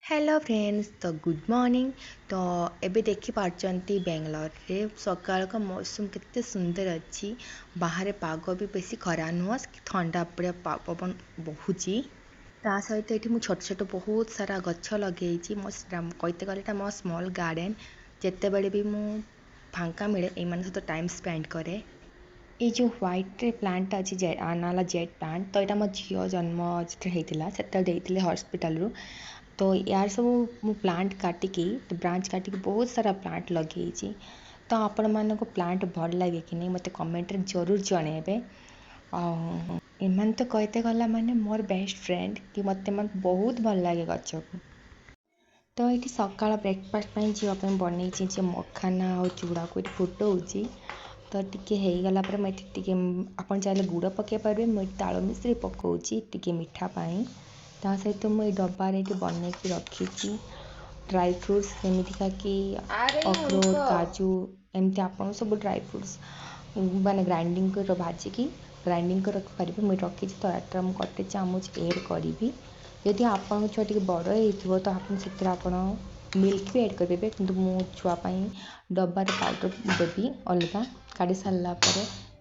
Hello friends तो good morning. तो एबे देखि पार्चंती बेंगलोर रे सकाळ का मौसम केते सुंदर अच्छी। बाहर पाग भी बेसी खरा नुह ठंडा पूरा पवन बहुची। ता सहित ये छोट छोट बहुत सारा गछ लगे मो कहते गले मो स्मॉल गार्डन जिते बड़े भी मु फांका मिले एमान सहित टाइम स्पेंड करे। ये जो व्हाइट प्लांट अच्छी नाला जेट प्लांट तो यहाँ मो झील जन्म होता से हस्पिटाल तो यार सब मु प्लांट काटिकी ब्रांच काटिकी बहुत सारा प्लांट लगे तो आपण मानको प्लांट भल लगे कि नहीं मत कमेंट जरूर जनइबे। एमान तो कहते गला माने मोर बेस्ट फ्रेंड कि मत बहुत भल लगे गच को। तो ये सकाळ ब्रेकफास्ट झील बनई मखाना और चूड़ा को फुटाऊँ तो टी होगला मुझे आप चाहिए गुड़ पकई पारे मुझे ताल मिश्री पकाऊँगी टी मीठा पाई ता सहित मुझे डबार बनई रखी ड्राई फ्रुट्स जमीका कि अखरोट काजू एमती आप सब ड्राई फ्रुट्स माने ग्राइंडिंग कर भाजिकी ग्राइंडिंग कर रखिपारे मुझे रखी तो यार मुझे गोटे चामच एड करी जदि आप छुआ टे बड़ हो तो आप मिल्क भी एड करेंगे कि मो छुआपाई डबार पाउडर देवी अलग काढ़ी सारा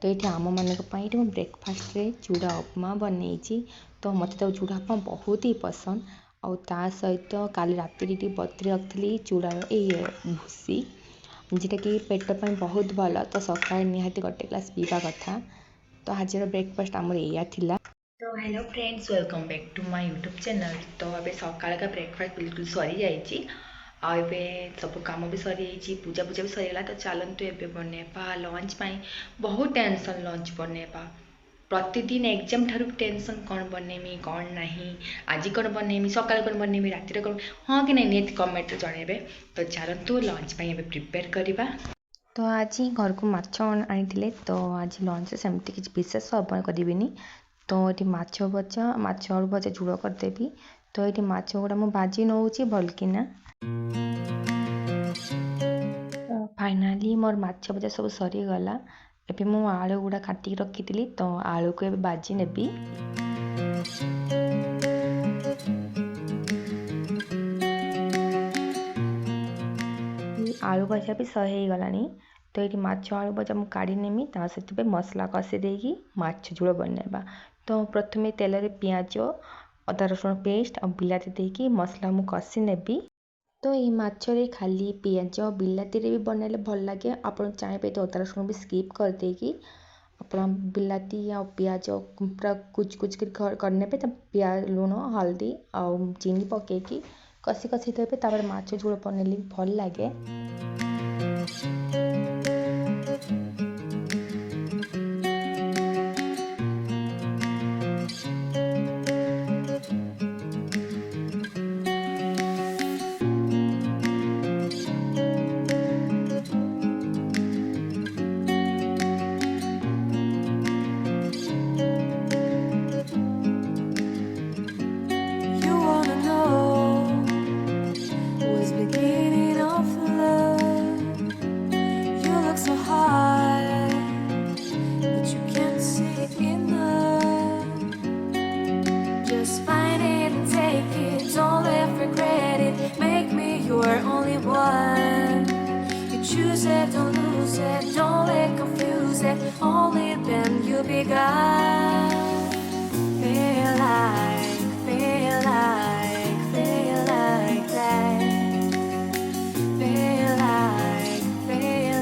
तो ये आम मानी ब्रेकफास्ट रे चूड़ा उपमा बनई तो मत तो चूड़ा उपमा बहुत ही पसंद और ता सहित काली राति बतरी रखी चूड़ा ये भूसी जोटा कि पेट पर बहुत भल तो सकाଳେ निहाती गोटे ग्लास पीवा कथा। तो आज ब्रेकफास्ट आमर या थिला। तो hello friends welcome back to my YouTube channel. तो अबे सकाळ का ब्रेकफास्ट बिल्कुल सरी जाइए आबे सब काम भी सरी जाइए पूजा पूजा भी सरीगला तो चलतु ए बनवा लंच पाई बहुत टेंशन लंच बनवा प्रतिदिन एग्जाम ठार टेंशन कौन बनमी कौन ना आज कौन बनमी सकाल कौन बनमी रातिर कौन हाँ कि नहीं निहत कमेंट जनइबे। तो चलतु लंच पाई प्रिपेयर करवा। तो आज घर को माछ आनी तो आज लंच सेमती किसी विशेष अपन करी तो ये माछ भजा माछ आलू भजा झोल करदेवी तो ये माछ गुड़ा मुझे भाजी नौ भलकिना फाइनाली मोर माछ भजा सब सरीगला एबे मु आलू गुड़ा काटिक रखी तो आलू को एबे बाजी नेबी। आलू भजा भी सही गला तो ये माछ आलू भजा मुझे काढ़ी नेमी ता सहित मसला कषि देकी माछ झोल बनवा। तो प्रथमे तेल रे पियाज अदा रसुण पेस्ट और बिलाती देकी मसला मु कषि नेबी। तो ये माछरे खाली पियाज बिलाती भी बनइले भल लगे आप चाहिए तो अदा रसुण भी स्किप कर देकी आप बिलाती आ पियाज पूरा कुच कुच करने तो प्याज लुण हल्दी और चीनी पकईकी कषि कषि देवे तापर माछ झोल बनइले भल लगे। Choose it, don't lose it, don't let confuse it. Only then you begun. Feel like that. Feel like that. Feel like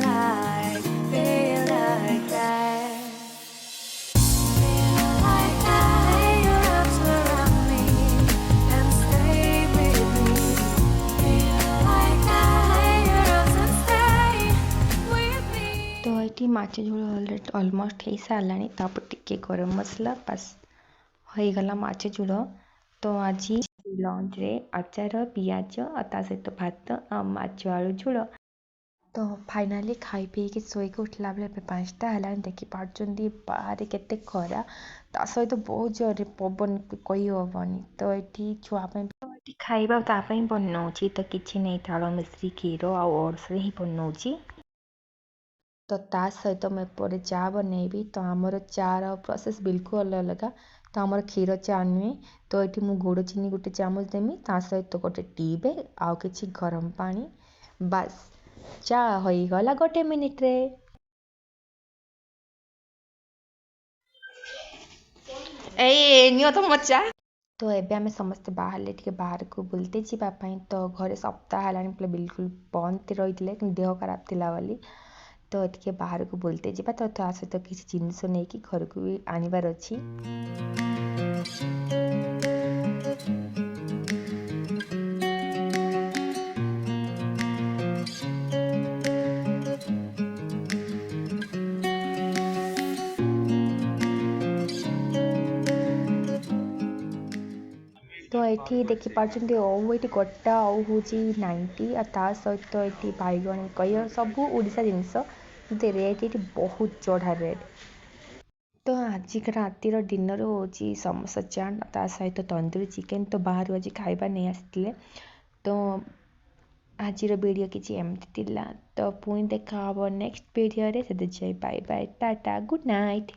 that. Feel like that. Lay your arms around me and stay with me. Feel like that. Lay your arms and stay with me. तो ये माछ झोल already almost हो सारा तापर टिके गरम मसला बस होगला माछ झोल। तो आज लंच रे अचार पियाज ता सहित भात आ माछ आलू झोल। तो फाइनाली खाई पी कि शोक उठला बेले 5टा है देखी पार्टी बाहर केते खरा ता सहित बहुत जोर पवन कही हेनी तो ये छुआपाई तो खाଇବା बनाऊँ तो किसी नहीं ताल मिश्री क्षीर आ ओट्स ही बनाऊँ। तो ତା ସହିତ ମୁଁ ଏପଟେ ଚା ବନେଇବି। ତ ଆମର ଚାର ପ୍ରୋସେସ୍ ବିଲକୁଲ ଅଲଗା। ତ ଆମର କ୍ଷୀର ଚା ନୁହେଁ। ତ ଏଠି ମୁଁ ଗୁଡ଼ ଚିନି ଗୋଟେ ଚାମଚ ଦେମି, ତା ସହିତ ଗୋଟେ ଟି ବ୍ୟାଗ୍ ଆଉ କିଛି ଗରମ ପାଣି। ବାସ୍ ଚା ହୋଇଗଲା 1 ମିନିଟ୍ରେ। ଏଇ ନିଅ ତମ ଚା। ତ ଏବେ ଆମେ ସମସ୍ତେ ବାହାରିଲେ ଟିକେ ବାହାରକୁ ବୁଲତେ ଯିବା ପାଇଁ। ତ ଘରେ ସପ୍ତାହ ହେଲାଣି ପୁରା ବିଲକୁଲ ବନ୍ଦ ରହିଥିଲେ, କିନ୍ତୁ ଦେହ ଖରାପ ଥିଲା ବୋଲି। ତ ଟିକେ ବାହାରକୁ ବୁଲତେ ଯିବା। ତ ତା ସହିତ କିଛି ଜିନିଷ ନେଇକି ଘରକୁ ବି ଆଣିବାର ଅଛି। ତ ଏଠି ଦେଖିପାରୁଛନ୍ତି ଓଉ ଏଠି ଗୋଟା ଓଉ ହେଉଛି 90, ଆଉ ତା ସହିତ ଏଠି ବାଇଗଣ କଇଅ ସବୁ ଓଡ଼ିଶା ଜିନିଷ, କିନ୍ତୁ ରେଟ୍ ଏଠି ବହୁତ ଚଢ଼ା ରେଟ୍। ତ ଆଜିକା ରାତିର ଡିନର୍ ହେଉଛି ସମୋସା ଚାଟ୍, ତା ସହିତ ତନ୍ଦୁରୀ ଚିକେନ୍। ତ ବାହାରୁ ଆଜି ଖାଇବା ନେଇ ଆସିଥିଲେ। ତ ଆଜିର ଭିଡ଼ିଓ କିଛି ଏମିତି ଥିଲା। ତ ପୁଣି ଦେଖା ହେବ ନେକ୍ସଟ ଭିଡ଼ିଓରେ। ସେତେ ଯାଇ bye bye, tata, good night.